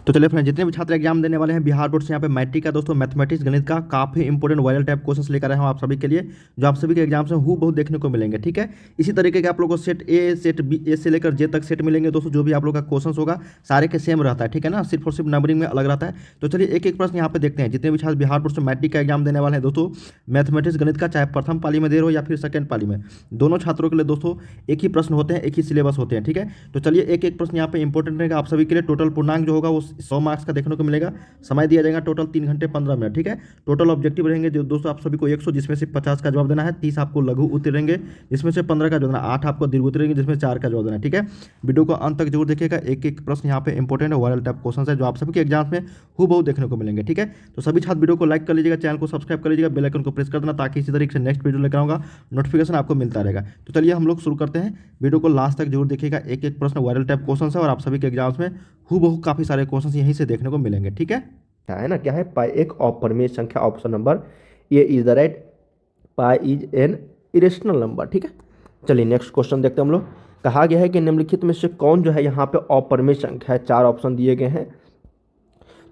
तो चलिए फ्रेंड, जितने भी छात्र एग्जाम देने वाले हैं बिहार बोर्ड से, यहाँ पे मैट्रिक का दोस्तों मैथमेटिक्स गणित का काफी इंपोर्टेंट वायरल टाइप क्वेश्चंस लेकर आए हैं आप सभी के लिए, जो आप सभी के एग्जाम में बहुत देखने को मिलेंगे। ठीक है, इसी तरीके के आप लोगों को सेट ए, सेट बी, ए से लेकर जे तक सेट मिलेंगे दोस्तों। जो भी आप लोग का क्वेश्चन होगा सारे के सेम रहता है, ठीक है ना, सिर्फ और सिर्फ नंबरिंग में अलग रहता है। तो चलिए एक एक प्रश्न यहाँ पे देखते हैं। जितने भी छात्र बिहार बोर्ड से मैट्रिक का एग्जाम देने वाले हैं दोस्तों, मैथमेटिक्स गणित का, चाहे प्रथम पाली में दे रहे हो या फिर सेकंड पाली में, दोनों छात्रों के लिए दोस्तों एक ही प्रश्न होते हैं, एक ही सिलेबस होते हैं। ठीक है, तो चलिए एक एक प्रश्न यहाँ पे इंपॉर्टेंट रहेगा आप सभी के लिए। टोटल पूर्णांक जो होगा वो 100 मार्क्स का देखने को मिलेगा। समय दिया जाएगा टोटल 3 घंटे 15 मिनट। ठीक है, टोटल ऑब्जेक्टिव रहेंगे जो दोस्तों आप सभी को 100, जिसमें से 50 का जवाब देना है, 30 आपको लघु उत्तर रहेंगे जिसमें से 15 का जवाब देना, 8 आपको दीर्घ उत्तर रहेंगे जिसमें 4 का जवाब देना है। ठीक है, वीडियो को अंत तक जरूर देखिएगा। एक एक प्रश्न यहाँ पे इंपॉर्टेंट है, वायरल टाइप क्वेश्चन है जो आप सभी के एग्जाम में बहुत देखने को मिलेंगे। ठीक है, तो सभी छात्र वीडियो को लाइक कर लीजिएगा, चैनल को सब्सक्राइब कर लीजिएगा, बेल आइकन को प्रेस कर देना ताकि इसी तरीके से नेक्स्ट वीडियो लेकर आऊंगा नोटिफिकेशन आपको मिलता रहेगा। तो चलिए हम लोग शुरू करते हैं, वीडियो को लास्ट तक जरूर देखिएगा। एक एक प्रश्न वायरल टाइप क्वेश्चन है और आप सभी के एग्जाम्स में काफ़ी सारे क्वेश्चन यहीं से देखने को मिलेंगे। ठीक है ना, क्या है, पाई एक अपरिमेय संख्या, option number A is the right. Pi is an irrational number. ठीक है, चलिए नेक्स्ट क्वेश्चन देखते हैं हम लोग। कहा गया है कि निम्नलिखित में से कौन जो है यहाँ पे अपरिमेय संख्या है। 4 ऑप्शन दिए गए हैं,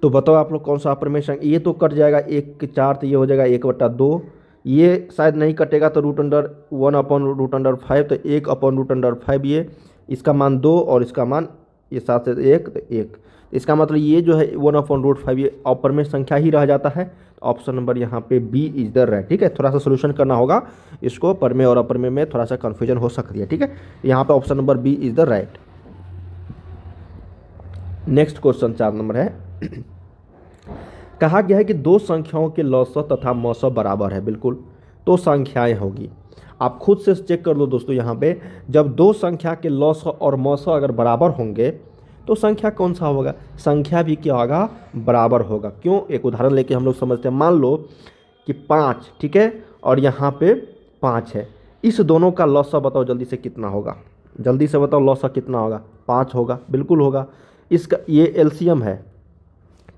तो बताओ आप लोग कौन सा अपरिमेय संख्या। ये तो कट जाएगा 1/4, तो ये हो जाएगा 1/2। ये शायद नहीं कटेगा तो √1/√5, तो 1/√5 ये, इसका मान 2 और इसका मान ये 7 से 1 तो 1। इसका मतलब ये जो है 1/√5 ये अपरिमेय संख्या ही रह जाता है। ऑप्शन नंबर यहाँ पे बी इज द राइट। ठीक है, थोड़ा सा सोल्यूशन करना होगा इसको, परमेय और अपरिमेय में थोड़ा सा कन्फ्यूजन हो सकती है। ठीक है, यहाँ पे option number B is the right. Next question 4 number है। कहा गया है कि दो संख्याओं के लौसव तथा मौसव बराबर है। बिल्कुल, तो संख्याएं होगी, आप खुद से चेक कर लो दोस्तों। यहाँ पे जब दो संख्या के लौसव और मौसव अगर बराबर होंगे तो संख्या कौन सा होगा, संख्या भी क्या होगा, बराबर होगा। क्यों, एक उदाहरण लेके हम लोग समझते हैं। मान लो कि 5, ठीक है, और यहाँ पे 5 है। इस दोनों का लौसव बताओ जल्दी से कितना होगा, जल्दी से बताओ लौसव कितना होगा। 5 होगा, बिल्कुल होगा। इसका ये एलसीएम है,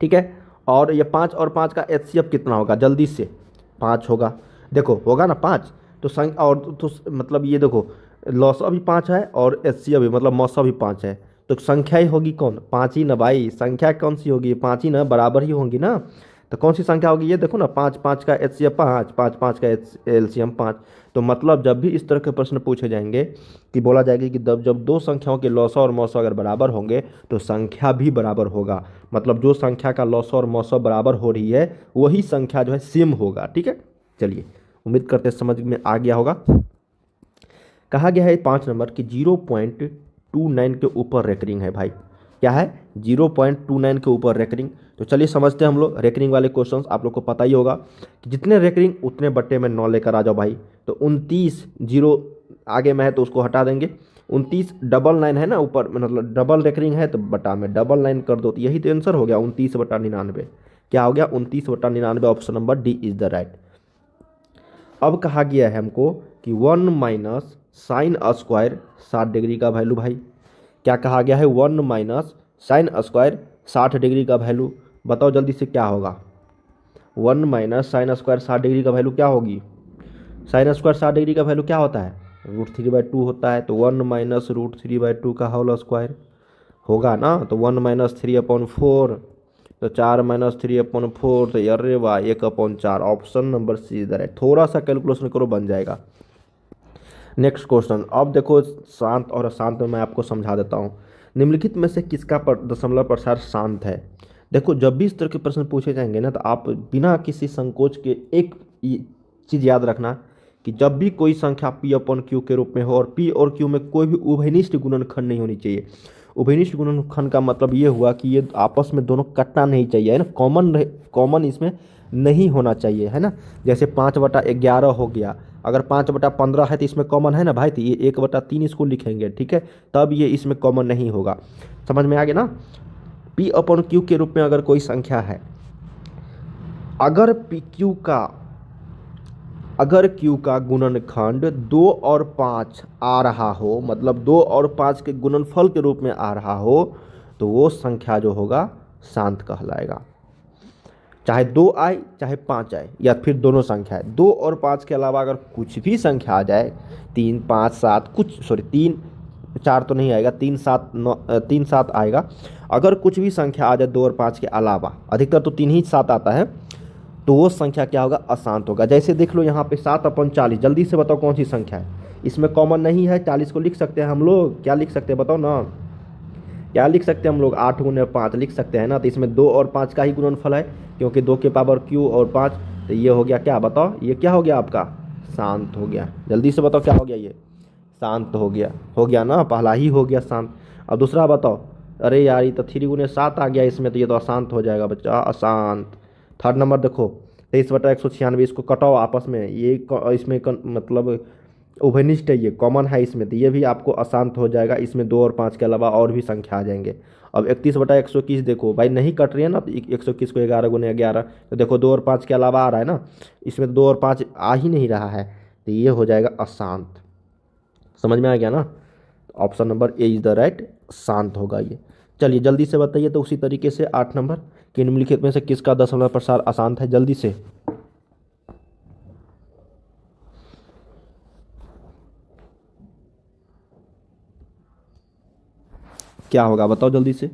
ठीक है, और ये 5 और 5 का एचसीएफ कितना होगा, जल्दी से। 5 होगा, देखो होगा ना 5, तो संख्या और तो मतलब ये देखो लौसव भी 5 है और एचसीएफ भी, मतलब मौसव भी 5 है, तो संख्या ही होगी कौन, 5 ही ना भाई। संख्या कौन सी होगी, 5 ही ना, बराबर ही होंगी ना। तो कौन सी संख्या होगी, ये देखो ना, 5 5 का एचसीएफ 5, 5 5 का एलसीएम 5। तो मतलब जब भी इस तरह के प्रश्न पूछे जाएंगे कि बोला जाएगा कि जब दो संख्याओं के लौसव और मौसव अगर बराबर होंगे तो संख्या भी बराबर होगा। मतलब जो संख्या का लौसव और मौसव बराबर हो रही है वही संख्या जो है सेम होगा। ठीक है, चलिए उम्मीद करते हैं समझ में आ गया होगा। कहा गया है 5 नंबर कि 0.29 के ऊपर रेकरिंग है। भाई क्या है, 0.29 के ऊपर रेकरिंग। तो चलिए समझते हैं हम लोग रेकरिंग वाले क्वेश्चंस। आप लोग को पता ही होगा कि जितने रेकरिंग उतने बट्टे में 9 लेकर आ जाओ भाई। तो 29, 0 आगे में है तो उसको हटा देंगे। 29 99 है ना ऊपर, मतलब डबल रेकरिंग है तो बटा में डबल 9 कर दो, तो यही तो आंसर हो गया 29/99। क्या हो गया, 29/99। Option number D is the right. अब कहा गया है हमको कि 1 माइनस साइन स्क्वायर 60 डिग्री का वैल्यू। भाई क्या कहा गया है, 1 माइनस साइन स्क्वायर 60 डिग्री का वैल्यू। बताओ जल्दी से क्या होगा। 1 माइनस साइन स्क्वायर 60 डिग्री का वैल्यू क्या होगी। साइन स्क्वायर 60 डिग्री का वैल्यू क्या होता है, √3/2 होता है। तो 1 माइनस √3/2 का होल स्क्वायर होगा ना। तो 1 माइनस 3/4, तो 4 माइनस 3/4, तो अरे वाह 1/4। ऑप्शन नंबर सी इधर है। थोड़ा सा कैलकुलेशन करो बन जाएगा। नेक्स्ट क्वेश्चन, अब देखो शांत और अशांत में मैं आपको समझा देता हूँ। निम्नलिखित में से किसका दशमलव प्रसार शांत है। देखो जब भी इस तरह के प्रश्न पूछे जाएंगे ना, तो आप बिना किसी संकोच के एक चीज़ याद रखना कि जब भी कोई संख्या P/Q के रूप में हो और P और Q में कोई भी उभयनिष्ठ गुणनखंड नहीं होनी चाहिए। उभयनिष्ठ गुणनखंड का मतलब ये हुआ कि ये आपस में दोनों कटना नहीं चाहिए, है ना, कॉमन इसमें नहीं होना चाहिए, है ना। जैसे 5/11 हो गया, अगर 5/15 है तो इसमें कॉमन है ना भाई, तो ये 1/3 इसको लिखेंगे, ठीक है, तब ये इसमें कॉमन नहीं होगा। समझ में आ गया ना। P/Q के रूप में अगर कोई संख्या है, अगर Q का गुणनखंड 2 और 5 आ रहा हो, मतलब 2 और 5 के गुणनफल के रूप में आ रहा हो, तो वो संख्या जो होगा शांत कहलाएगा। चाहे 2 आए चाहे 5 आए, या फिर दोनों संख्या है 2 और 5 के अलावा अगर कुछ भी संख्या आ जाए, 3 5 7 कुछ, 3 4 तो नहीं आएगा, 3 7 9 3 7 आएगा। अगर कुछ भी संख्या आ जाए 2 और 5 के अलावा, अधिकतर तो 3 ही 7 आता है, तो वो संख्या क्या होगा, अशांत होगा। जैसे देख लो यहाँ पे 7/40, जल्दी से बताओ कौन सी संख्या है, इसमें कॉमन नहीं है। 40 को लिख सकते हैं हम लोग, क्या लिख सकते हैं बताओ ना, क्या लिख सकते हैं हम लोग, 8 गुने 5 लिख सकते हैं ना। तो इसमें 2 और 5 का ही गुणनफल है, क्योंकि 2 के पावर q और 5, तो ये हो गया क्या, बताओ ये क्या हो गया आपका, शांत हो गया। जल्दी से बताओ क्या हो गया, ये शांत हो गया ना, पहला ही हो गया शांत। अब दूसरा बताओ, अरे यार ये तो 3 गुने 7 आ गया इसमें, तो ये तो अशांत हो जाएगा बच्चा, अशांत। थर्ड नंबर देखो 23/196, इसको कटाओ आपस में, ये इसमें मतलब उभयनिष्ठ है, ये कॉमन है इसमें, तो ये भी आपको अशांत हो जाएगा। इसमें 2 और 5 के अलावा और भी संख्या आ जाएंगे। अब 31/121 देखो भाई, नहीं कट रही है ना, तो 121 को 11 गुने 11, तो देखो 2 और 5 के अलावा आ रहा है ना, इसमें 2 और 5 आ ही नहीं रहा है, तो ये हो जाएगा अशांत। समझ में आ गया ना, option number A is the right, शांत होगा ये। चलिए जल्दी से बताइए तो उसी तरीके से 8 नंबर कि निम्नलिखित में से किसका दशमलव प्रसार अशांत है, जल्दी से। क्या होगा बताओ जल्दी से,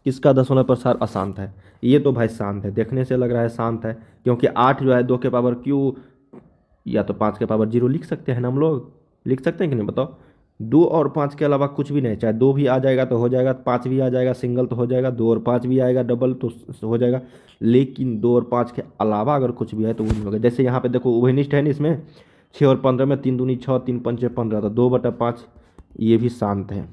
किसका दशमलव प्रसार अशांत है। ये तो भाई शांत है, देखने से लग रहा है शांत है, क्योंकि 8 जो है 2 के पावर q या तो 5 के पावर 0 लिख सकते हैं ना हम लोग, लिख सकते हैं कि नहीं बताओ। 2 और 5 के अलावा कुछ भी नहीं, चाहे 2 भी आ जाएगा तो हो जाएगा, 5 भी आ जाएगा सिंगल तो हो जाएगा, 2 और 5 भी आएगा डबल तो हो जाएगा, लेकिन 2 और 5 के अलावा अगर कुछ भी है तो वो नहीं होगा। जैसे यहाँ पे देखो उभयनिष्ठ है ना, इसमें 6 और 15 में 3 दूनी 6, 3 पंचे 15, तो 2/5 ये भी शांत है।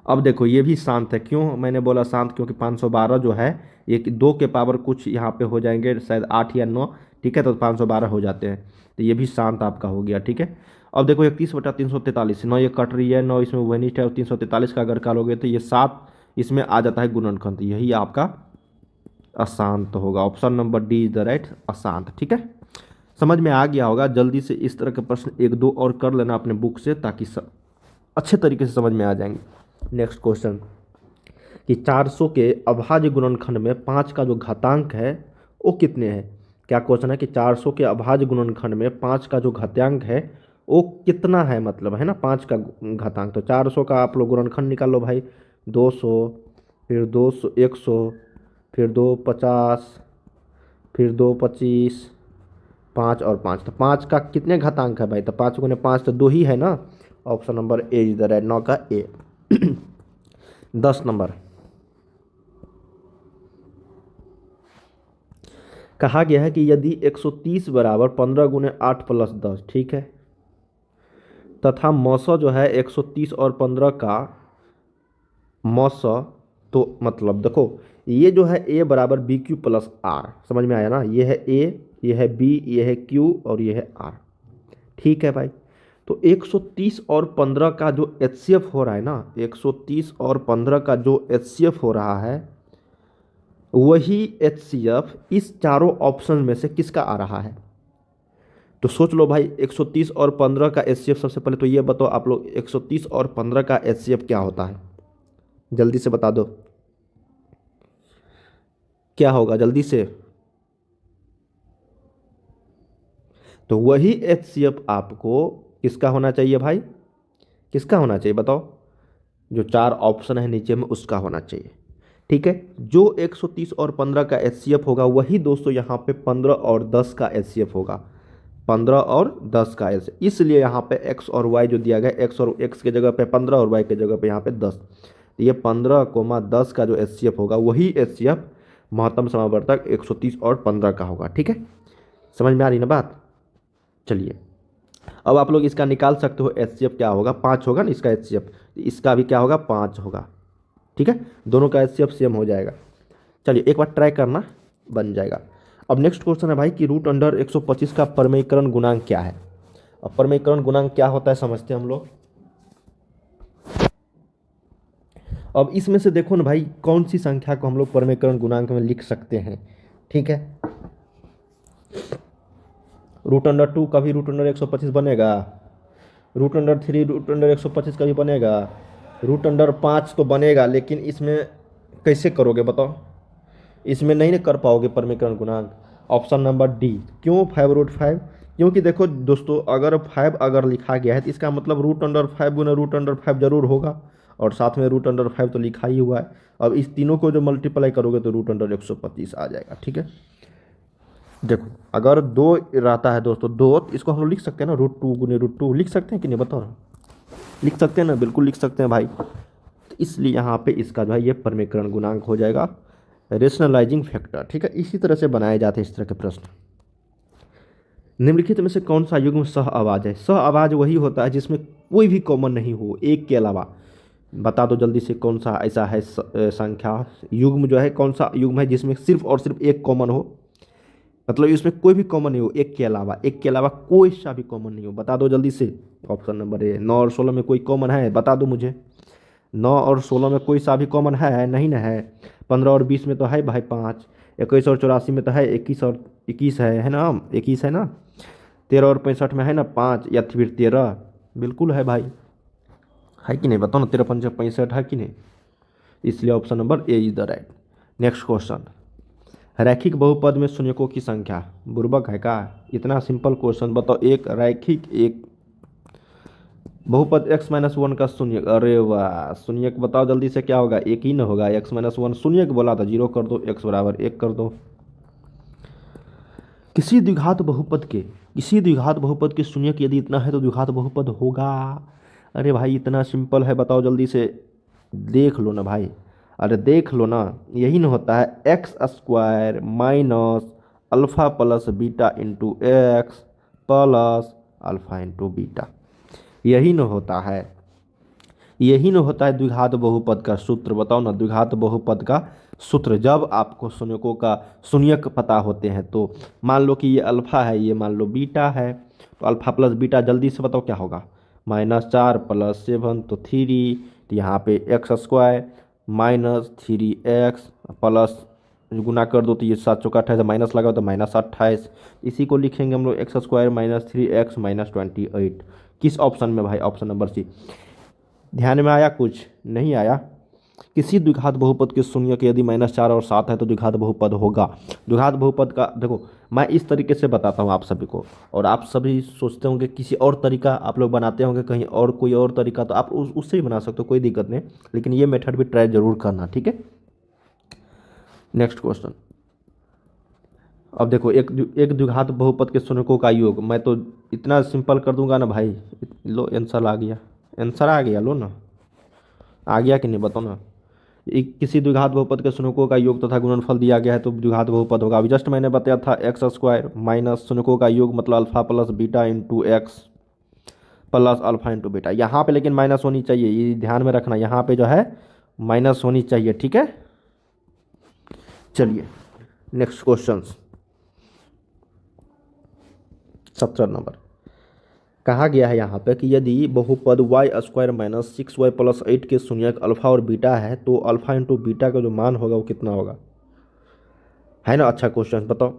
अब देखो ये भी शांत है, क्यों मैंने बोला शांत, क्योंकि 512 जो है ये 2 के पावर कुछ यहाँ पे हो जाएंगे, शायद 8 या 9, ठीक है, तो 512 हो जाते हैं, तो ये भी शांत आपका हो गया, ठीक है। अब देखो 31/343, 9 ये कट रही है, 9 इसमें उभयनिष्ठ है, और 343 का अगर कालोगे तो ये 7 इसमें आ जाता है गुणनखंड, यही आपका अशांत होगा। Option number D is the right, अशांत, ठीक है। समझ में आ गया होगा। जल्दी से इस तरह के प्रश्न 1 2 और कर लेना अपने बुक से, ताकि अच्छे तरीके से समझ में आ जाएंगे। नेक्स्ट क्वेश्चन कि 400 के अभाज्य गुणनखंड में 5 का जो घातांक है वो कितने हैं। क्या क्वेश्चन है कि 400 के अभाज्य गुणनखंड में 5 का जो घातांक है वो कितना है, मतलब है ना 5 का घातांक। तो 400 का आप लोग गुणनखंड निकाल लो भाई, 200, फिर 200 100, फिर 250, फिर 225, 5 और 5, तो 5 का कितने घातांक है भाई, तो 5 गुने 5 तो 2 ही है ना। Option number A is the right, 9 का ए। 10 नंबर कहा गया है कि यदि 130 बराबर 15 गुने 8 प्लस 10, ठीक है, तथा मौसा जो है 130 और 15 का मौसा, तो मतलब देखो ये जो है a बराबर बी क्यू प्लस आर, समझ में आया ना, ये है a, ये है b, ये है q और ये है r, ठीक है भाई। तो 130 और 15 का जो HCF हो रहा है ना, 130 और 15 का जो HCF हो रहा है, वही HCF इस चारों ऑप्शन में से किसका आ रहा है। तो सोच लो भाई, 130 और 15 का HCF, सबसे पहले तो ये बताओ आप लोग 130 और 15 का HCF क्या होता है, जल्दी से बता दो क्या होगा, जल्दी से। तो वही HCF आपको किसका होना चाहिए भाई, किसका होना चाहिए बताओ, जो 4 ऑप्शन है नीचे में उसका होना चाहिए, ठीक है। जो 130 और 15 का HCF होगा वही दोस्तों यहाँ पे 15 और 10 का HCF होगा, 15 और 10 का HCF, इसलिए यहाँ पे x और y जो दिया गया, x और x के जगह पे 15 और y के जगह पे यहाँ पे 10, तो ये 15, 10 का जो HCF होगा वही HCF महत्तम समावर्तक 130 और 15 का होगा, ठीक है। समझ में आ रही ना बात। चलिए अब आप लोग इसका निकाल सकते हो, HCF क्या होगा, 5 होगा ना इसका HCF, इसका भी क्या होगा 5 होगा, ठीक है, दोनों का HCF सेम हो जाएगा। चलिए एक बार ट्राई करना, बन जाएगा। अब नेक्स्ट क्वेश्चन है भाई कि रूट अंडर 125 का परमेयीकरण गुणांक क्या है। अब परमेयीकरण गुणांक क्या होता है समझते हैं हम लोग। अब इसमें से देखो ना भाई, कौन सी संख्या को हम लोग परमेयीकरण गुणांक में लिख सकते हैं, ठीक है। रूट अंडर 2 का भी रूट अंडर 125 बनेगा, रूट अंडर 3 रूट अंडर 125 का भी बनेगा, रूट अंडर 5 तो बनेगा, लेकिन इसमें कैसे करोगे बताओ, इसमें नहीं ना कर पाओगे परमेयीकरण गुणांक। ऑप्शन नंबर डी, क्यों 5√5, क्योंकि देखो दोस्तों, अगर 5 अगर लिखा गया है तो इसका मतलब √5 गुना √5 जरूर होगा, और साथ में √5 तो लिखा ही हुआ है। अब इस तीनों को जो मल्टीप्लाई करोगे तो √125 आ जाएगा, ठीक है। देखो अगर 2 रहता है दोस्तों, 2 तो इसको हम लोग लिख सकते हैं ना, √2 गुने √2 लिख सकते हैं कि नहीं, बताओ ना। लिख सकते हैं ना, बिल्कुल लिख सकते हैं भाई। तो इसलिए यहाँ पे इसका जो है ये परमीकरण गुणांक हो जाएगा, रेशनलाइजिंग फैक्टर, ठीक है। इसी तरह से बनाए जाते हैं इस तरह के प्रश्न। निम्नलिखित में से कौन सा युग्म सह आवाज है? सह आवाज वही होता है जिसमें कोई भी कॉमन नहीं हो एक के अलावा। बता दो जल्दी से कौन सा ऐसा है संख्या युग्म जो है, कौन सा युग्म है जिसमें सिर्फ और सिर्फ एक कॉमन हो, मतलब इसमें कोई भी कॉमन नहीं हो एक के अलावा, एक के अलावा कोई सा भी कॉमन नहीं हो। बता दो जल्दी से। ऑप्शन नंबर ए, 9 और 16 में कोई कॉमन है? बता दो मुझे। 9 और 16 में कोई सा भी कॉमन है? नहीं ना है। 15 और 20 में तो है भाई 5। 21 और 84 में तो है 21 और 21 है ना, 21 है ना। 13 और 65 में है ना 5 या फिर 13, बिल्कुल है भाई, है कि नहीं, बताओ ना। 13 पंचे 65 है कि नहीं, इसलिए option number A is the right. Next question, रैखिक बहुपद में शून्यकों की संख्या। बुर्बक है का? इतना सिंपल क्वेश्चन बताओ। एक रैखिक एक बहुपद x-1 का शून्य, अरे वाह, शून्यक बताओ जल्दी से क्या होगा? एक ही ना होगा। x-1 शून्यक बोला था, 0 कर दो, x बराबर 1 कर दो। किसी द्विघात बहुपद के शून्यक यदि इतना है तो द्विघात बहुपद होगा। अरे भाई इतना सिंपल है, बताओ जल्दी से। देख लो ना भाई, अरे देख लो ना, यही ना होता है x² minus alpha plus beta into x plus alpha into beta, यही न होता है, यही न होता है द्विघात बहुपद का सूत्र। बताओ ना, द्विघात बहुपद का सूत्र जब आपको शून्यकों का शून्यक पता होते हैं तो मान लो कि ये अल्फ़ा है, ये मान लो बीटा है, तो अल्फ़ा प्लस बीटा जल्दी से बताओ क्या होगा? -4 + 7 तो 3, तो यहाँ पे x² माइनस 3x प्लस गुना कर दो तो ये 7 चौका 28, माइनस लगा तो -28। इसी को लिखेंगे हम लोग x² - 3x - 28। किस ऑप्शन में भाई? Option number C. ध्यान में आया? कुछ नहीं आया? किसी द्विघात बहुपद के शून्य के यदि -4 और 7 है तो द्विघात बहुपद होगा। द्विघात बहुपद का देखो मैं इस तरीके से बताता हूँ आप सभी को, और आप सभी सोचते होंगे किसी और तरीका आप लोग बनाते होंगे कहीं और, कोई और तरीका, तो आप उससे ही बना सकते हो, कोई दिक्कत नहीं, लेकिन ये मेथड भी ट्राई जरूर करना, ठीक है। नेक्स्ट क्वेश्चन, अब देखो एक द्विघात बहुपद के शून्यकों का योग, मैं तो इतना सिंपल कर दूंगा ना भाई। लो आंसर आ गया, आंसर आ गया, लो ना, आ गया कि नहीं बताओ ना। किसी द्विघात बहुपद के शून्यकों का योग तथा गुणनफल दिया गया है तो द्विघात बहुपद होगा। अभी जस्ट मैंने बताया था x² माइनस शून्यकों का योग मतलब alpha plus beta into x plus alpha into beta. यहाँ पे लेकिन माइनस होनी चाहिए, ये ध्यान में रखना, यहाँ पे जो है माइनस होनी चाहिए, ठीक है। चलिए नेक्स्ट क्वेश्चन 17 नंबर, कहा गया है यहाँ पे कि यदि बहुपद y² - 6y + 8 के शून्यक अल्फा और बीटा है तो अल्फा इंटू बीटा का जो मान होगा वो कितना होगा? है ना अच्छा क्वेश्चन, बताओ।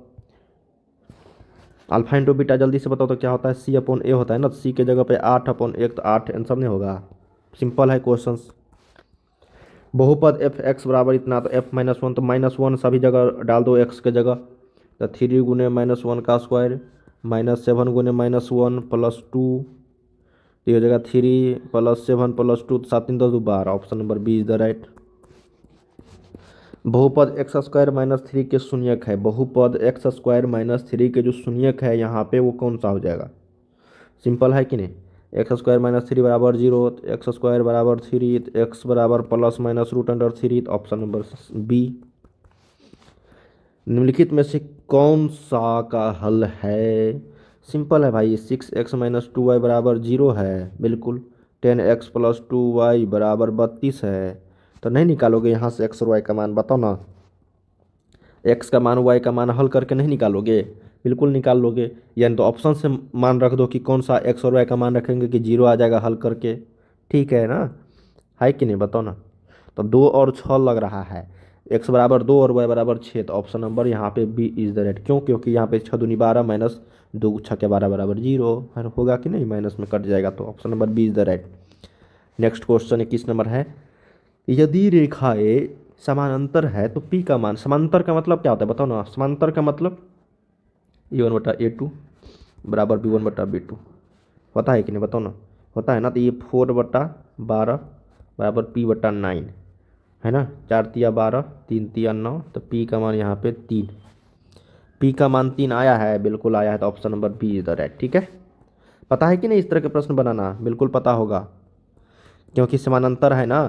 अल्फा इंटू बीटा जल्दी से बताओ तो क्या होता है? c/a होता है ना, c के जगह पे 8/1 तो 8 आंसर नहीं होगा? सिंपल है क्वेश्चन। बहुपद f(x) बराबर इतना तो f - 1 तो -1 सभी जगह डाल दो x के जगह, तो 3 गुने -1 का स्क्वायर -7 गुने -1 + 2, तो ये हो जाएगा 3 + 7 + 2, 7 3 10 12। Option number B is the right. बहुपद x² - 3 के शून्यक है, बहुपद x² - 3 के जो शून्यक है यहाँ पे वो कौन सा हो जाएगा? सिंपल है कि नहीं। x² - 3 बराबर 0, तो x² बराबर 3, तो x बराबर ±√3, तो ऑप्शन नंबर बी। निम्नलिखित में से कौन सा का हल है? सिंपल है भाई, 6x - 2y बराबर 0 है, बिल्कुल। 10x + 2y बराबर 32 है, तो नहीं निकालोगे यहाँ से x और y का मान? बताओ ना, x का मान y का मान हल करके नहीं निकालोगे? बिल्कुल निकाल लोगे, यानी तो ऑप्शन से मान रख दो कि कौन सा x और y का मान रखेंगे कि 0 आ जाएगा हल करके, ठीक है ना, है कि नहीं बताओ ना। तो 2 और 6 लग रहा है, x बराबर 2 और y बराबर 6, तो ऑप्शन नंबर यहाँ पे बी इज द राइट। क्यों? क्योंकि यहाँ पे 6 दूनी 12 माइनस 2 6 के 12 बराबर 0 होगा कि नहीं, माइनस में कट जाएगा, तो option number B is the right. Next question 21 number है, यदि रेखाएं समानांतर है तो p का मान, समांतर का मतलब क्या होता है बताओ ना। समांतर का मतलब a1/a2 बराबर B1/B2 होता है कि नहीं, बताओ ना, होता है ना। तो ये 4/12 बराबर P/9 है ना। 4 तिया 12, 3 तिया 9, तो P का मान यहाँ पे 3, P का मान 3 आया है, बिल्कुल आया है। तो option number B is the right. ठीक है, पता है कि नहीं इस तरह के प्रश्न बनाना, बिल्कुल पता होगा क्योंकि समानांतर है ना।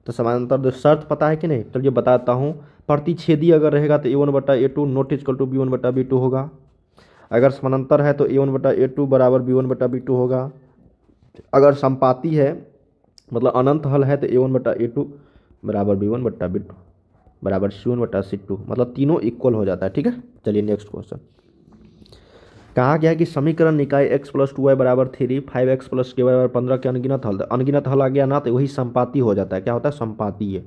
तो समानांतर जो शर्त पता है कि नहीं, चलिए बताता हूँ। प्रतिच्छेदी अगर रहेगा तो A1/A2 not equal to B1/B2 होगा। अगर समानांतर है तो A1/A2 बराबर B1/B2 होगा। अगर संपाती है मतलब अनंत हल है तो A1/A2 बराबर B1/B2 बराबर C1/C2, मतलब तीनों इक्वल हो जाता है। ठीक है, चलिए नेक्स्ट क्वेश्चन। कहा गया है कि समीकरण निकाय x + 2y बराबर 3, 5x + k बराबर 15 के अनगिनत हल। अनगिनत हल आ गया ना, तो वही संपाती हो जाता है। क्या होता है, संपातीय।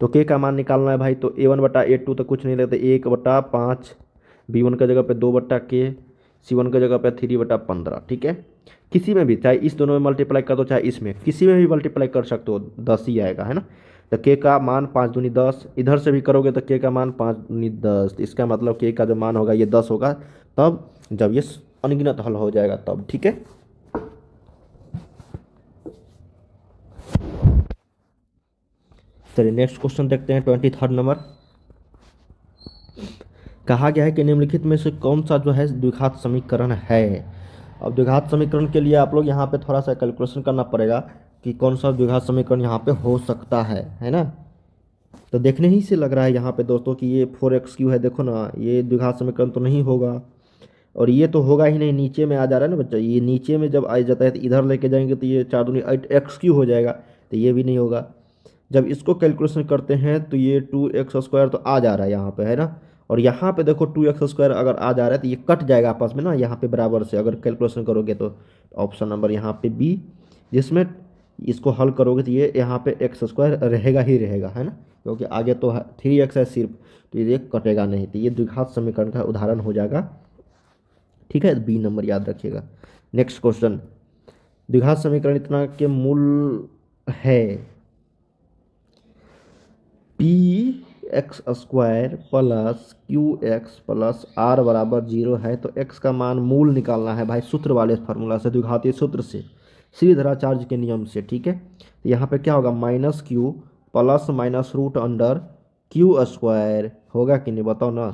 तो k का मान निकालना है भाई। तो A1/A2 तो कुछ नहीं लेते, 1/5, B1 का जगह पे 2/k, C1 का जगह पे 3/15। ठीक है, किसी में भी, चाहे इस दोनों में मल्टीप्लाई कर दो चाहे इसमें, किसी में भी मल्टीप्लाई कर सकते हो, 10 ही आएगा, है ना। तो k का मान 5 दूनी 10, इधर से भी करोगे तो k का मान 5 दूनी 10। इसका मतलब k का जो मान होगा ये 10 होगा तब, जब ये अनगिनत हल हो जाएगा तब। ठीक है, चलिए नेक्स्ट क्वेश्चन देखते हैं। 23 नंबर। कहा गया है कि निम्नलिखित में से कौन सा जो है द्विघात समीकरण है। अब द्विघात समीकरण के लिए आप लोग यहाँ पे थोड़ा सा कैलकुलेशन करना पड़ेगा कि कौन सा द्विघात समीकरण यहाँ पे हो सकता है ना। तो देखने ही से लग रहा है यहाँ पे दोस्तों कि ये 4x³ है। देखो ना, ये द्विघात समीकरण तो नहीं होगा, और ये तो होगा ही नहीं, नीचे में आ जा रहा है ना बच्चा। ये नीचे में जब आ जाता है तो इधर लेके जाएंगे तो ये 4 दूनी 8x³ हो जाएगा, तो ये भी नहीं होगा। जब इसको कैलकुलेशन करते हैं तो ये 2x² तो आ जा रहा है यहाँ पे, है ना। और यहाँ पे देखो 2x² अगर आ जा रहा है तो ये कट जाएगा आपस में ना, यहाँ पे बराबर से अगर कैलकुलेशन करोगे तो ऑप्शन नंबर यहाँ पे बी, जिसमें इसको हल करोगे तो ये यहाँ पे x² रहेगा ही रहेगा, है ना, क्योंकि आगे तो 3x है सिर्फ, तो ये कटेगा नहीं। तो ये द्विघात समीकरण का उदाहरण हो जाएगा। ठीक है, बी नंबर याद रखिएगा। Next question. द्विघात समीकरण इतना के मूल है px² plus qx plus r बराबर 0 है। तो x का मान मूल निकालना है भाई, सूत्र वाले फार्मूला से, द्विघातीय सूत्र से, श्रीधराचार्य के नियम से। ठीक है, तो यहाँ पे क्या होगा, -q plus minus root under q² होगा कि नहीं, बताओ ना,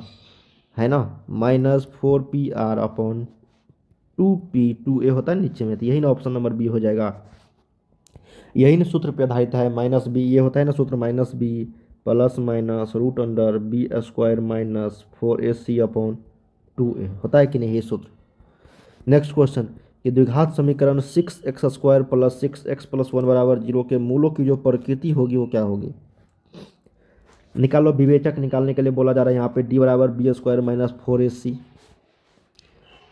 है ना। -4pr अपॉन 2p, 2a होता है नीचे में, तो यही ना ऑप्शन नंबर बी हो जाएगा। यही ना सूत्र पे आधारित है, -b, ये होता है ना सूत्र, -b plus minus root under b² minus 4ac upon 2a, होता है कि नहीं ये सूत्र। नेक्स्ट क्वेश्चन कि द्विघात समीकरण 6x² प्लस 6x + 1 बराबर 0 के मूलों की जो प्रकृति होगी वो क्या होगी, निकालो। विवेचक निकालने के लिए बोला जा रहा है यहाँ पे, d बराबर b² माइनस 4ac।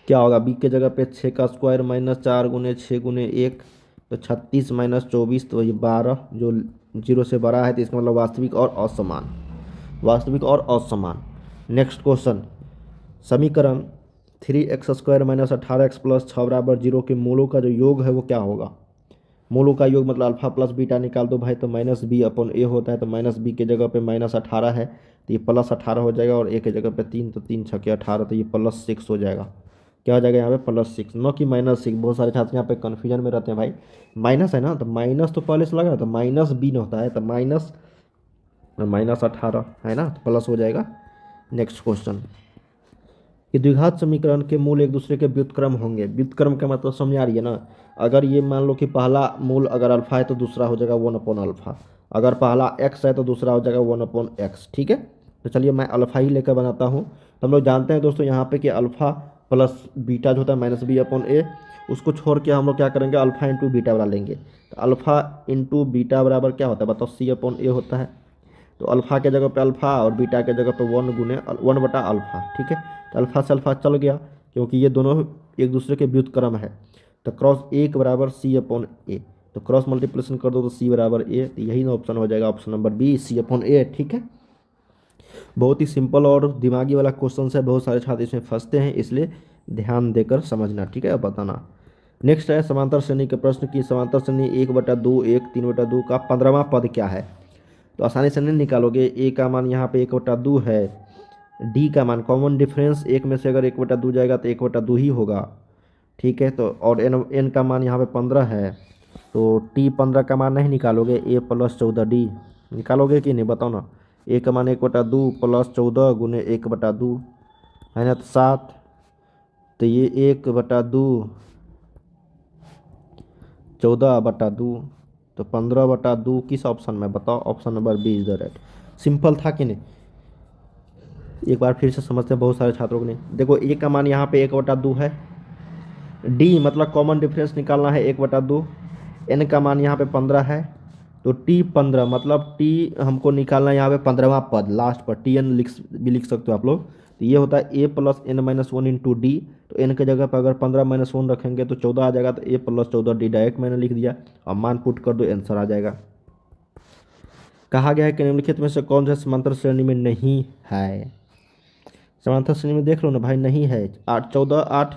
क्या होगा, b के जगह पे 6 का स्क्वायर माइनस 4 गुने 6 गुने 1, तो 36 माइनस 24, तो ये 12, जो 0 से बड़ा है, तो इसका मतलब वास्तविक और असमान, वास्तविक और असमान। नेक्स्ट क्वेश्चन, समीकरण 3x² माइनस 18x प्लस 6 बराबर 0 के मूलों का जो योग है वो क्या होगा। मूलों का योग मतलब अल्फा प्लस बीटा निकाल दो भाई, तो -b अपॉन a होता है। तो -b के जगह पे -18 है तो ये +18 हो जाएगा, और a के जगह पे 3, तो 3 छके 18, तो ये +6 हो जाएगा। क्या हो जाएगा यहाँ पे, +6, न कि -6। बहुत सारे छात्र यहाँ पे कन्फ्यूजन में रहते हैं भाई, माइनस है ना, तो माइनस तो पहले से लगा, तो -b होता है, तो -18 है ना, तो प्लस हो जाएगा। नेक्स्ट क्वेश्चन कि द्विघात समीकरण के मूल एक दूसरे के व्युत्क्रम होंगे। व्युत्क्रम का मतलब समझ आ रही है ना। अगर ये मान लो कि पहला मूल अगर अल्फा है तो दूसरा हो जाएगा 1/अल्फा, अगर पहला x है तो दूसरा हो जाएगा 1/x। ठीक है, तो चलिए मैं अल्फा ही लेकर बनाता हूँ। तो हम लोग जानते हैं दोस्तों यहाँ पे कि अल्फा प्लस बीटा जो होता है -b/a, उसको छोड़ के हम लोग क्या करेंगे, अल्फा इंटू बीटा वाला लेंगे। तो अल्फा इंटू बीटा बराबर क्या होता है बताओ, c/a होता है। तो अल्फा के जगह पे अल्फा और बीटा के जगह पे 1 गुने 1/अल्फा। ठीक है, तो अल्फा से अल्फा चल गया क्योंकि ये दोनों एक दूसरे के व्युत्क्रम है। तो क्रॉस 1 बराबर c/a, तो क्रॉस मल्टीप्लिकेशन कर दो तो c बराबर a, तो यही ना ऑप्शन हो जाएगा, ऑप्शन नंबर बी, c/a। ठीक है, बहुत ही सिंपल और दिमागी वाला क्वेश्चन है, बहुत सारे छात्र इसमें फंसते हैं, इसलिए ध्यान देकर समझना। ठीक है, अब बताना। नेक्स्ट है समांतर श्रेणी के प्रश्न की समांतर श्रेणी 1/2 1 3/2 का 15वां पद क्या है। तो आसानी से नहीं निकालोगे। ए का मान यहाँ पे 1/2 है, डी का मान कॉमन डिफरेंस, एक में से अगर 1/2 जाएगा तो 1/2 ही होगा, ठीक है। तो और एन एन का मान यहाँ पे 15 है, तो टी 15 का मान नहीं निकालोगे, ए प्लस 14 डी निकालोगे कि नहीं बताओ ना। ए का मान 1/2 प्लस 14 गुने 1/2 है ना, तो 7। तो ये 1/2 14/2 तो 15/2 किस ऑप्शन में बताओ, option number B is the right. Simple था कि नहीं। एक बार फिर से समझते हैं बहुत सारे छात्रों को नहीं। देखो ए का मान यहाँ पे 1/2 है, डी मतलब कॉमन डिफरेंस निकालना है 1/2, एन का मान यहाँ पे 15 है, तो टी 15 मतलब टी हमको निकालना है यहाँ पे 15वां पद लास्ट पर, टी एन लिख सकते हो आप लोग। तो ये होता है a plus n minus 1 into d. तो एन के जगह पर अगर 15 माइनस 1 रखेंगे तो 14 आ जाएगा, तो ए प्लस 14 डी डायरेक्ट मैंने लिख दिया और मान पुट कर दो, आंसर आ जाएगा। कहा गया है कि निम्नलिखित में से कौन सा समांतर श्रेणी में नहीं है। समांतर श्रेणी में देख लो ना भाई, नहीं है। 8 14 8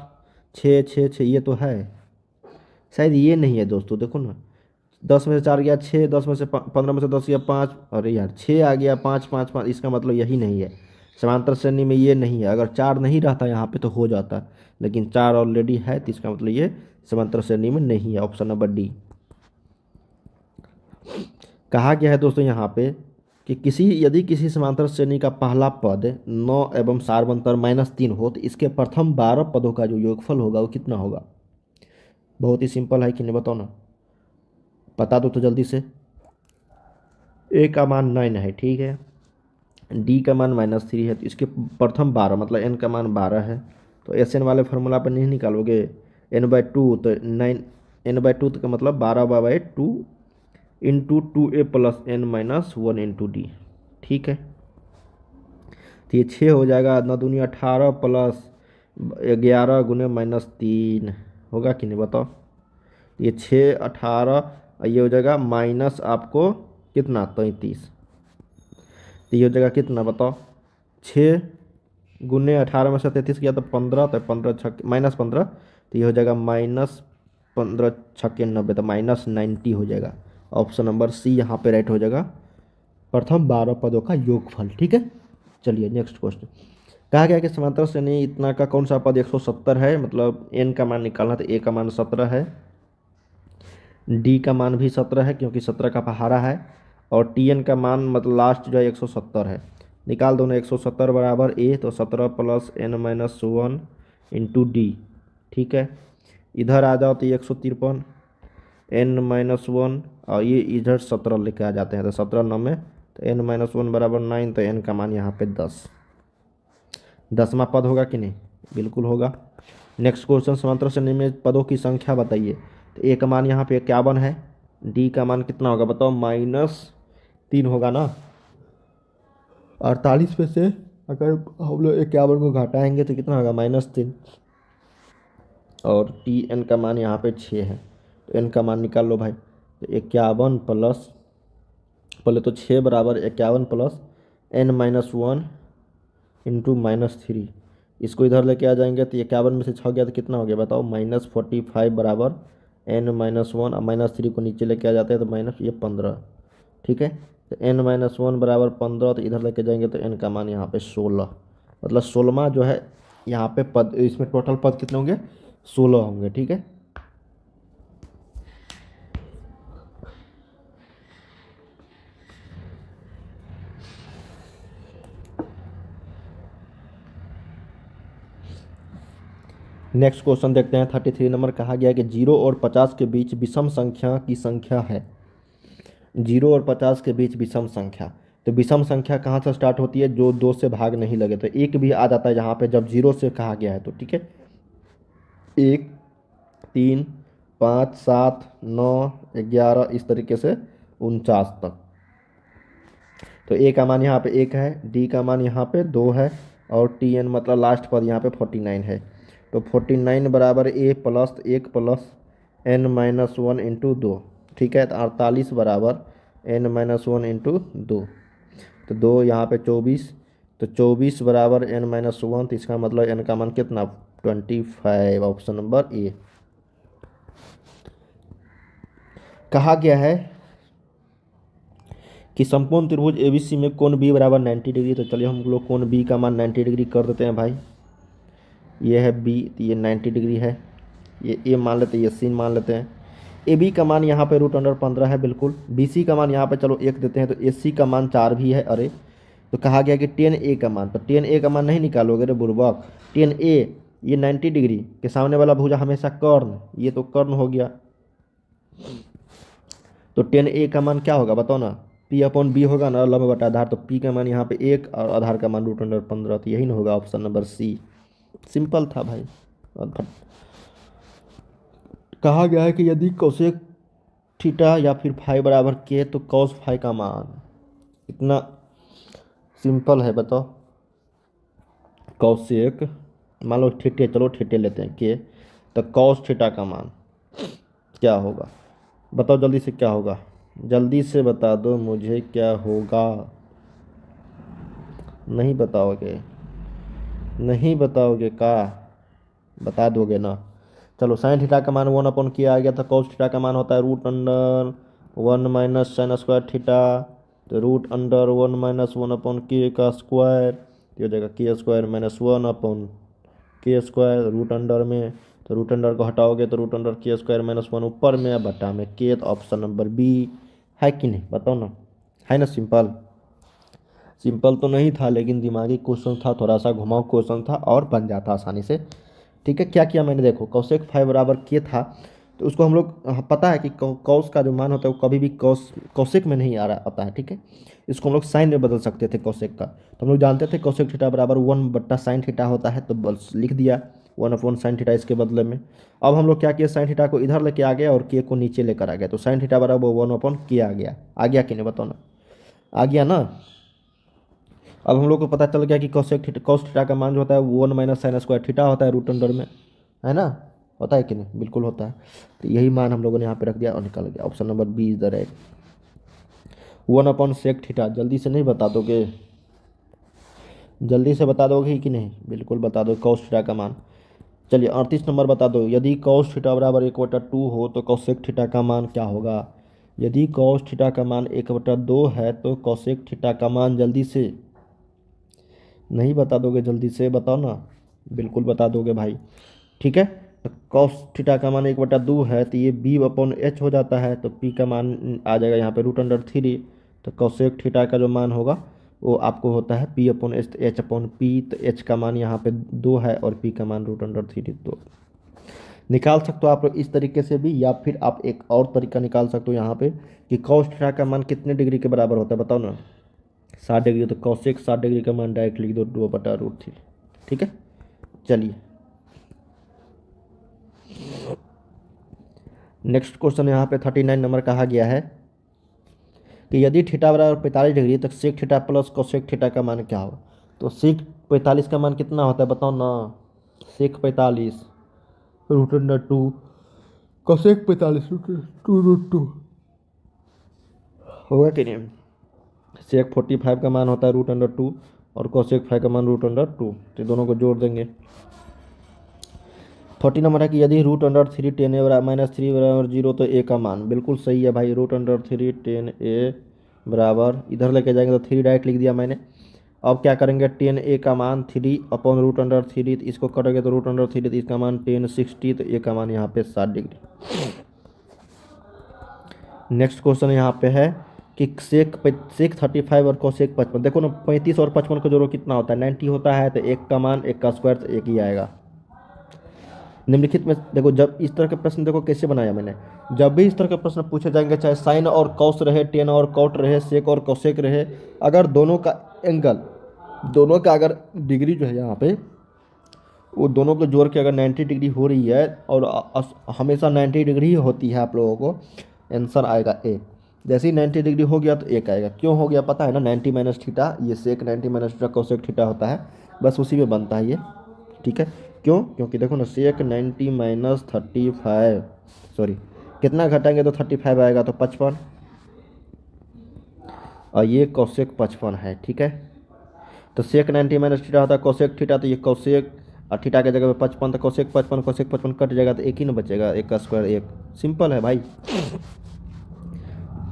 6 6 6 ये तो है, शायद ये नहीं है दोस्तों। देखो ना 10 में से 4 गया 6, 10 में से 15 में से 10 गया 5, अरे यार 6 आ गया 5 5 5, इसका मतलब यही नहीं है। समांतर श्रेणी में ये नहीं है। अगर 4 नहीं रहता यहाँ पे तो हो जाता, लेकिन 4 ऑलरेडी है, तो इसका मतलब ये समांतर श्रेणी में नहीं है। Option number D. कहा गया है दोस्तों यहाँ पे कि यदि किसी समांतर श्रेणी का पहला पद 9 एवं सारवंतर -3 हो, तो इसके प्रथम 12 पदों का जो योगफल होगा वो कितना होगा। बहुत ही सिंपल है कि नहीं बताओ ना, बता दो तो जल्दी से। ए का मान 9 है, ठीक है, डी का मान -3 है, तो इसके प्रथम 12 मतलब एन का मान 12 है। तो एस एन वाले फार्मूला पर नहीं निकालोगे, n/2 तो 9 n/2 का मतलब 12/2 into 2a plus n minus 1 into D, ठीक है। तो ये 6 हो जाएगा, 9 दूनी 18 प्लस 11 गुने -3 होगा कि नहीं बताओ। ये 6 18 ये हो जाएगा माइनस आपको कितना 33, तो ये हो जाएगा कितना बताओ। 6 गुने 18 में से 33 किया तो 15, तो 15 छक -15, तो ये हो जाएगा -15 छक्के 90, तो -90 हो जाएगा। ऑप्शन नंबर सी यहाँ पे राइट हो जाएगा, प्रथम 12 पदों का योगफल, ठीक है। चलिए नेक्स्ट क्वेश्चन। कहा गया कि समांतर श्रेणी इतना का कौन सा पद 170 है, मतलब एन का मान निकालना, तो ए का मान 17 है, डी का मान भी 17 है क्योंकि 17 का पहाड़ा है, और टी एन का मान मतलब लास्ट जो है 170 है। निकाल दो ना, 170 बराबर ए, तो 17 plus n minus 1 into D, ठीक है। इधर आ जाओ तो ये 153 n माइनस 1 और ये इधर 17 लेके आ जाते हैं, तो 17 9 में, तो n माइनस 1 बराबर 9, तो n का मान यहाँ पे 10, 10वां पद होगा कि नहीं, बिल्कुल होगा। नेक्स्ट क्वेश्चन, समांतर श्रेणी में पदों की संख्या बताइए। तो ए का मान यहाँ पे 51 है, डी का मान कितना होगा बताओ, -3 होगा ना। 48 में से अगर हम लोग 51 को घटाएंगे तो कितना होगा -3, और टी एन का मान यहाँ पे 6 है, तो एन का मान निकाल लो भाई। तो 51 प्लस, पहले तो 6 बराबर 51 प्लस n माइनस 1 इंटू -3, इसको इधर लेके आ जाएंगे तो 51 में से 6 गया तो कितना हो गया बताओ, -45 बराबर n माइनस 1 और -3 को नीचे लेके आ जाते हैं तो माइनस ये 15, ठीक है। तो n माइनस 1 बराबर 15, तो इधर लेके जाएंगे तो n का मान यहाँ पे 16, मतलब 16वां जो है यहाँ पे पद, इसमें टोटल पद कितने होंगे 16 होंगे, ठीक है। नेक्स्ट क्वेश्चन देखते हैं 33 नंबर। कहा गया कि 0 और 50 के बीच विषम संख्या की संख्या है। 0 और 50 के बीच विषम संख्या, तो विषम संख्या कहाँ से स्टार्ट होती है, जो 2 से भाग नहीं लगे, तो 1 भी आ जाता है जहाँ पे जब 0 से कहा गया है, तो ठीक है। 1 3 5 7 9 11 इस तरीके से 49 तक। तो ए का मान यहाँ पे 1 है, डी का मान यहाँ पे 2 है, और टी एन मतलब लास्ट पद यहाँ पे 49 है। तो 49 बराबर a plus 1 plus n minus 1 into 2, ठीक है। तो 48 बराबर n माइनस 1 इंटू 2, तो 2 यहाँ पे 24, तो 24 बराबर n माइनस 1, तो इसका मतलब n का मान कितना 25, ऑप्शन नंबर ए। कहा गया है कि संपूर्ण त्रिभुज एबीसी में कोण बी बराबर 90 डिग्री। तो चलिए हम लोग कोण बी का मान 90 डिग्री कर देते हैं भाई। ये है बी, तो ये 90 डिग्री है। ये ए मान लेते हैं, ये सी मान लेते हैं। ए बी का मान यहाँ पे √15 है बिल्कुल। बी सी का मान यहाँ पे चलो 1 देते हैं, तो ए सी का मान 4 भी है। अरे तो कहा गया कि tan ए का मान, तो tan ए का मान नहीं निकालोगे रे बुर्बक। tan ए ये 90 डिग्री के सामने वाला भुजा हमेशा कर्ण, ये तो कर्ण हो गया। तो tan ए का मान क्या होगा बताओ ना, P/B होगा ना, लंब बटा आधार। तो P का मान यहाँ पे 1 और आधार का मान √15, तो यही ना होगा ऑप्शन नंबर सी। सिंपल था भाई। और कहा गया है कि यदि कोसेक थीटा या फिर फाई बराबर के, तो कॉस फाई का मान, इतना सिंपल है बताओ। कौशिक मान लो थीटे, चलो थीटे लेते हैं के, तो कॉस थीटा का मान क्या होगा बताओ जल्दी से, क्या होगा जल्दी से बता दो मुझे, क्या होगा। नहीं बताओगे, नहीं बताओगे का, बता दोगे ना। चलो साइन थीटा का मान 1/k आ गया था। कॉस थीटा का मान होता है √1 - sin स्क्वायर थीटा, तो √1 - 1/k का स्क्वायर, ये हो जाएगा k² - 1/k square root under में। तो रूट अंडर को हटाओगे तो √k² - 1 ऊपर में बटा में k, तो ऑप्शन नंबर बी है कि नहीं बताओ ना, है ना। सिंपल सिंपल तो नहीं था, लेकिन दिमागी क्वेश्चन था, थोड़ा सा घुमाऊ क्वेश्चन था और बन जाता आसानी से। ठीक है, क्या किया मैंने, देखो कौशिक फाई बराबर के था, तो उसको हम लोग पता है कि कौस का जो मान होता है वो कभी भी कौशिक में नहीं आ रहा आता है। ठीक है, इसको हम लोग साइन में बदल सकते थे कौशिक का। तो हम लोग जानते थे कौशिक थीटा बराबर 1/sin थीटा होता है, तो बस लिख दिया 1/sin थीटा इसके बदले में। अब हम लोग क्या किया, साइन थीटा को इधर लेके आ गया और के को नीचे लेकर आ गया, तो साइन थीटा बराबर 1/k आ गया कि नहीं बताओ ना, आ गया ना। अब हम लोग को पता चल गया कि कॉस थीटा का मान जो होता है 1 - sin स्क्वायर थीटा होता है रूट अंडर में, है ना। होता है कि नहीं, बिल्कुल होता है। तो यही मान हम लोगों ने यहाँ पे रख दिया और निकल गया। Option number B is the right. 1/sec theta, जल्दी से नहीं बता दोगे, जल्दी से बता दोगे कि नहीं, बिल्कुल बता दो कॉस थीटा का मान। चलिए 38 नंबर बता दो, यदि कॉस थीटा बराबर 1/2 हो तो कॉसेक थीटा का मान क्या होगा। यदि कॉस थीटा का मान 1/2 है तो कॉसेक थीटा का मान, जल्दी से नहीं बता दोगे, जल्दी से बताओ ना, बिल्कुल बता दोगे भाई। ठीक है, तो कॉस थीटा का मान 1/2 है, तो ये B/H हो जाता है, तो P का मान आ जाएगा यहाँ पे √3। तो कॉसेक थीटा का जो मान होगा वो आपको होता है P/H/P, तो H का मान यहाँ पे 2 है और P का मान √3। तो निकाल सकते हो आप लोग इस तरीके से भी, या फिर आप एक और तरीका निकाल सकते हो यहाँ पे कि कॉस थीटा का मान कितने डिग्री के बराबर होता है बताओ ना, 60 डिग्री। तो कॉसेक 60 डिग्री का मान डायरेक्ट लिख दो 2/√3। ठीक है, चलिए नेक्स्ट क्वेश्चन यहाँ पे 39 नंबर कहा गया है कि यदि थीटा बराबर 45 डिग्री तक sec theta plus cosec theta का मान क्या हो। तो सेक 45 का मान कितना होता है बताओ ना, सेक 45 √2, कोसेक 45 √2 होगा कि नहीं। सेक 45 का मान होता है √2 और कोसेक 5 का मान √2, तो दोनों को जोड़ देंगे। 40 नंबर है कि यदि √3 10 a - 3 बराबर 0 तो a का मान, बिल्कुल सही है भाई। √3 10 a बराबर, इधर लेके जाएंगे तो 3 डायरेक्ट लिख दिया मैंने। अब क्या करेंगे, 10 a का मान 3/√3, तो इसको कटेंगे तो √3, तो इसका मान 1060, तो a का मान यहाँ पे 60 डिग्री। नेक्स्ट क्वेश्चन यहाँ पे है कि सेक 35 और कोसेक 55, देखो ना 35 और 55 का जोड़ो कितना होता है, 90 होता है, तो एक का मान एक का स्क्वायर, तो एक ही आएगा। निम्नलिखित में देखो, जब इस तरह के प्रश्न देखो कैसे बनाया मैंने, जब भी इस तरह के प्रश्न पूछे जाएंगे, चाहे साइन और कॉस रहे, टेन और कॉट रहे, सेक और कोसेक रहे, अगर दोनों का एंगल, दोनों का अगर डिग्री जो है यहाँ पे, वो दोनों को जोड़ के अगर 90 डिग्री हो रही है, और हमेशा 90 डिग्री ही होती है, आप लोगों को आंसर आएगा ए। जैसे ही 90 डिग्री हो गया तो एक आएगा। क्यों हो गया पता है ना, 90 - थीटा, ये सेक 90 - थीटा कोसेक थीटा होता है, बस उसी में बनता है ये। ठीक है, क्यों, क्योंकि देखो ना सेक 90 - 35, सॉरी कितना घटाएंगे तो 35 आएगा, तो 55, और ये कोसेक 55 है। ठीक है, तो सेक 90 - थीटा होता है कोसेक थीटा, तो ये कोसेक, और थीटा के जगह पे 55, तो कोसेक 55 कट जाएगा, तो एक ही ना बचेगा, एक का स्क्वायर एक। सिंपल है भाई।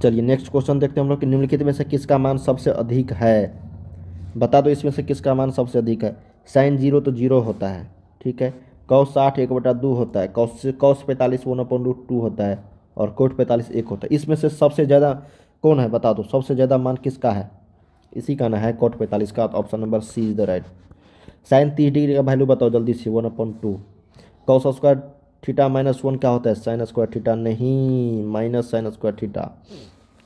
चलिए नेक्स्ट क्वेश्चन देखते हैं हम लोग कि निम्नलिखित में से किसका मान सबसे अधिक है, बता दो इसमें से किसका मान सबसे अधिक है। साइन 0 तो 0 होता है, ठीक है। कॉस 60 1/2 होता है, कॉस 45 1/√2 होता है, और कोट 45 1 होता है। इसमें से सबसे ज़्यादा कौन है बता दो, सबसे ज़्यादा मान किसका है? इसी का ना है, कोट 45 का। Option number C is the right. Sine 30 degree का वैल्यू बताओ जल्दी से, 1/2। कॉस स्क्वायर थीटा -1 क्या होता है? Sine square theta. नहीं, माइनस साइन स्क्वायर थीटा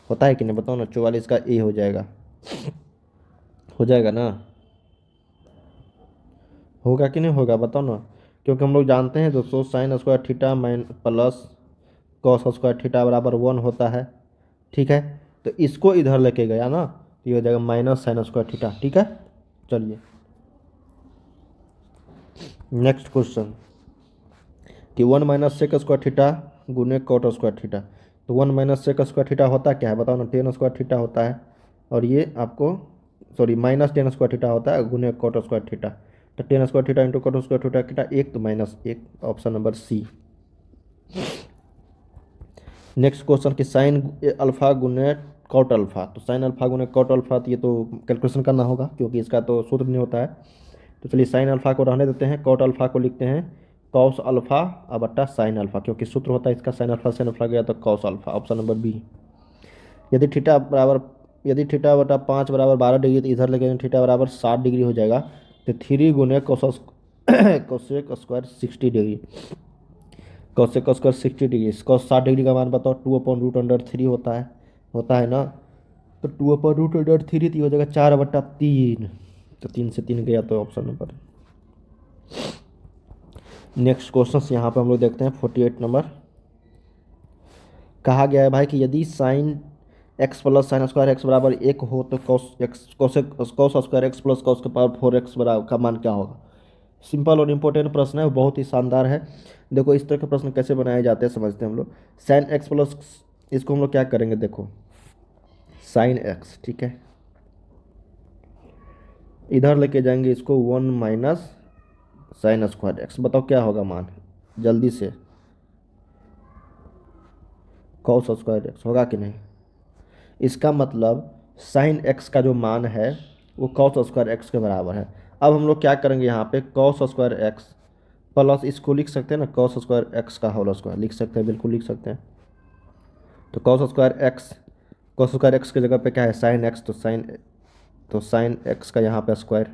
होता है कि नहीं बताओ ना। 44 का ए हो जाएगा, हो जाएगा ना, होगा कि नहीं होगा बताओ ना। क्योंकि हम लोग जानते हैं दोस्तों sine square theta plus cos square theta बराबर 1 होता है, ठीक है। तो इसको इधर लेके गया ना, तो ये हो जाएगा माइनस साइन स्क्वायर थीटा, ठीक है। चलिए नेक्स्ट क्वेश्चन कि 1 माइनस सेक स्क्वायर थीटा गुने कॉट स्क्वायर थीटा। तो 1 माइनस सेक स्क्वायर थीटा होता क्या है बताओ ना? टेन स्क्वायर थीटा होता है, और ये आपको sorry minus tan square theta होता है गुने कॉट स्क्वायर थीटा। तो tan square theta into cot square theta कितना? 1, तो -1। Option number C. Next question कि साइन अल्फा गुने कॉट अल्फा। तो साइन अल्फा गुने कॉट अल्फा, तो ये तो कैलकुलेशन करना होगा क्योंकि इसका तो सूत्र नहीं होता है। तो चलिए साइन अल्फा को रहने देते हैं, कॉट अल्फा को लिखते हैं कॉस अल्फा बट्टा साइन अल्फा, क्योंकि सूत्र होता है इसका साइन अल्फा गया तो cos alpha. Option number B. यदि थीटा बटा 5 बराबर 12 डिग्री, तो इधर लेके थीटा बराबर 60 डिग्री हो जाएगा। तो 3 गुने cosec square 60 degree, cosec square 60 degree. Cos 60 degree का मान बताओ? 2/√3 होता है ना। तो 2/√3 तो हो जाएगा 4/3। तो 3 से 3 गया, तो ऑप्शन नंबर। नेक्स्ट क्वेश्चन यहाँ पे हम लोग देखते हैं 48 नंबर। कहा गया है भाई कि यदि sine x plus sign square x बराबर 1 हो तो cos square X plus cos के पावर 4x बराबर का मान क्या होगा? सिंपल और इम्पोर्टेंट प्रश्न है, बहुत ही शानदार है। देखो इस तरह के प्रश्न कैसे बनाए जाते हैं समझते हैं हम लोग। साइन एक्स प्लस, इसको हम लोग क्या करेंगे, देखो साइन एक्स, ठीक है, इधर लेके जाएंगे इसको 1 माइनस साइन स्क्वायर एक्स। बताओ क्या होगा मान जल्दी से? कॉस स्क्वायर एक्स होगा कि नहीं? इसका मतलब साइन एक्स का जो मान है वो कॉस स्क्वायर एक्स के बराबर है। अब हम लोग क्या करेंगे यहाँ पे, कॉस स्क्वायर एक्स प्लस, इसको लिख सकते हैं ना, कॉस स्क्वायर एक्स का होल स्क्वायर लिख सकते हैं, बिल्कुल लिख सकते हैं। तो कॉस स्क्वायर एक्स की जगह पे क्या है? Sine x. तो साइन एक्स का यहाँ पे स्क्वायर,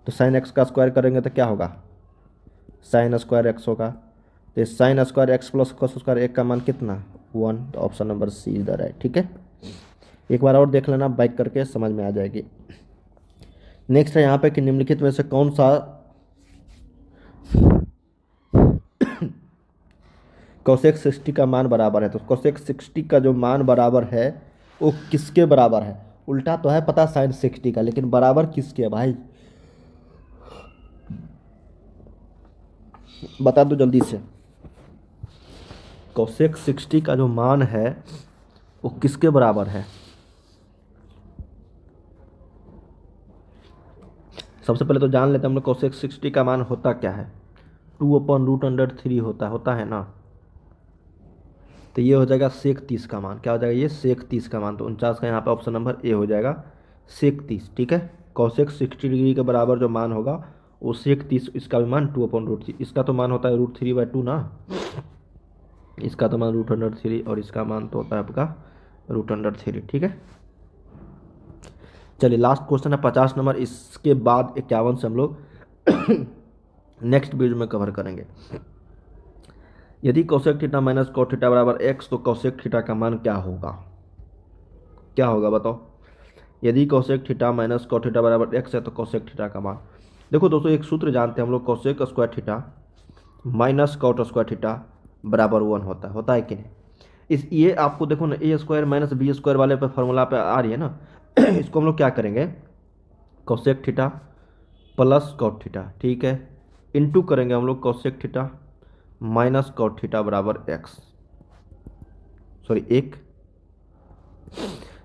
तो साइन एक्स का स्क्वायर करेंगे तो क्या होगा? साइन स्क्वायर एक्स होगा। तो sine square X plus cos square एक का मान कितना? 1। तो option number C is the right, ठीक है। एक बार और देख लेना, बाइक करके समझ में आ जाएगी। नेक्स्ट है यहाँ पे कि निम्नलिखित में से कौन सा कोसेक 60 का मान बराबर है? तो कोसेक 60 का जो मान बराबर है वो किसके बराबर है? उल्टा तो है पता साइन 60 का, लेकिन बराबर किसके है भाई? बता दो जल्दी से। कोसेक 60 का जो मान है वो किसके बराबर है? सबसे पहले तो जान लेते हैं हम लोग कोसेक 60 का मान होता क्या है। 2/√3 होता है ना। तो ये हो जाएगा सेक 30 का मान। क्या हो जाएगा? ये सेक 30 का मान। तो 49 का यहाँ पे ऑप्शन नंबर ए हो जाएगा, सेक 30, ठीक है। कोसेक 60 डिग्री के बराबर जो मान होगा वो सेक 30, इसका भी मान 2/√3। इसका तो मान होता है √3/2 ना, इसका तो मान √3 और इसका मान तो होता है आपका √3, ठीक है। चलिए लास्ट क्वेश्चन है 50 नंबर। इसके बाद 51 से हम लोग नेक्स्ट वीडियो में कवर करेंगे। यदि cosec theta minus cot theta बराबर x, तो कोसेक थीटा का मान क्या होगा? क्या होगा बताओ? यदि cosec theta minus cot theta बराबर x है तो कोसेक थीटा का मान, देखो दोस्तों एक सूत्र जानते हैं हम लोग, cosec square theta minus cot square theta बराबर 1 होता है कि नहीं? ये आपको देखो ना, ए स्क्वायर माइनस बी स्क्वायर वाले पे फॉर्मूला पे आ रही है ना। इसको हम लोग क्या करेंगे, cosec theta plus cot theta, ठीक है, इनटू करेंगे हम लोग cosec theta minus cot theta बराबर x, सॉरी 1।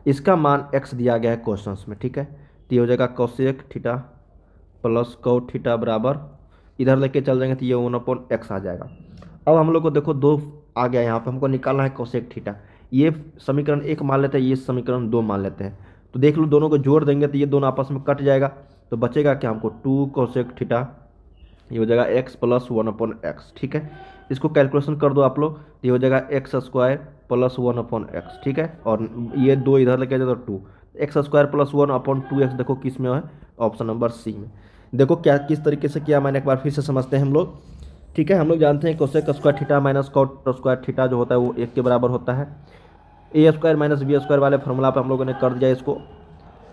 इसका मान x दिया गया है क्वेश्चंस में, ठीक है। तो ये हो जाएगा cosec theta plus cot theta बराबर, इधर लेके चल जाएंगे तो ये 1/x आ जाएगा। अब हम लोग को देखो 2 आ गया यहाँ पे, हमको निकालना है कोसेक थीटा। ये समीकरण 1 मान लेते हैं, ये समीकरण 2 मान लेते हैं। तो देख लो दोनों को जोड़ देंगे तो ये दोनों आपस में कट जाएगा, तो बचेगा क्या हमको 2 कोसेक थीटा ये हो जाएगा एक्स प्लस 1/x, ठीक है। इसको कैलकुलेशन कर दो आप लोग, ये हो जाएगा एक्स स्क्वायर प्लस 1/x, ठीक है। और ये 2 इधर लेके जाए तो 2, एक्स स्क्वायर प्लस 1/2x देखो किस में है, ऑप्शन नंबर सी में। देखो क्या किस तरीके से किया मैंने, एक बार फिर से समझते हैं हम लोग, ठीक है। हम लोग जानते हैं cosec square theta minus cot square theta जो होता है वो 1 के बराबर होता है। A square minus B square वाले फॉर्मूला पे हम लोगों ने कर दिया इसको।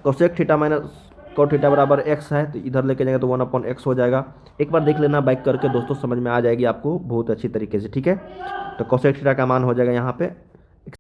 Cosec theta minus cot theta बराबर एक्स है, तो इधर लेके जाएंगे तो 1/x हो जाएगा। एक बार देख लेना बाइक करके दोस्तों, समझ में आ जाएगी आपको बहुत अच्छी तरीके से, ठीक है। तो कोसेक थीटा का मान हो जाएगा यहाँ पे